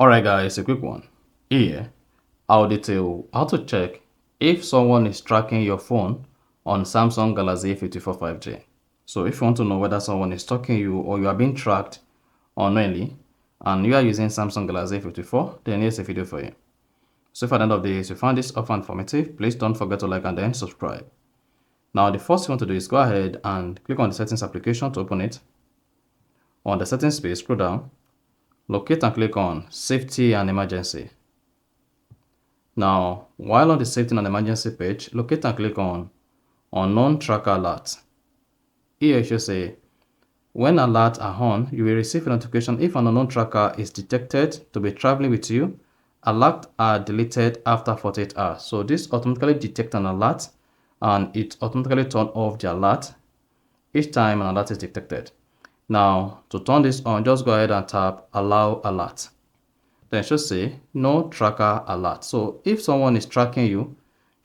Alright guys, a quick one. Here, I'll detail how to check if someone is tracking your phone on Samsung Galaxy A54 5G. So if you want to know whether someone is stalking you or you are being tracked unknowingly and you are using Samsung Galaxy A54, then here's a video for you. So if at the end of this you found this offer informative, please don't forget to like and then subscribe. Now the first thing you want to do is go ahead and click on the settings application to open it. On the settings page, scroll down. Locate and click on Safety and Emergency. Now, while on the Safety and Emergency page, locate and click on Unknown Tracker Alert. Here it should say, when alerts are on, you will receive a notification if an unknown tracker is detected to be traveling with you. Alerts are deleted after 48 hours. So this automatically detects an alert and it automatically turns off the alert each time an alert is detected. Now, to turn this on, just go ahead and tap Allow Alert. Then it should say No Tracker Alert. So if someone is tracking you,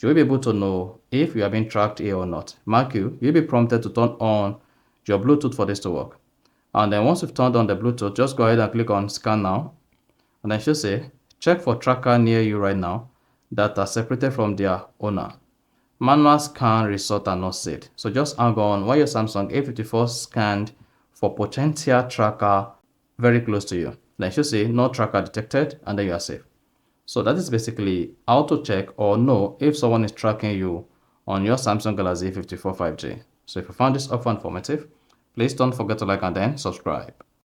you'll be able to know if you are being tracked here or not. Mark you'll be prompted to turn on your Bluetooth for this to work. And then once you've turned on the Bluetooth, just go ahead and click on Scan Now. And then it should say check for tracker near you right now that are separated from their owner. Manual scan result are not saved. So just hang on while your Samsung A54 scanned for potential tracker very close to you. Then it should say no tracker detected and then you are safe. So that is basically how to check or know if someone is tracking you on your Samsung Galaxy A54 5G. So if you found this offer informative, please don't forget to like and then subscribe.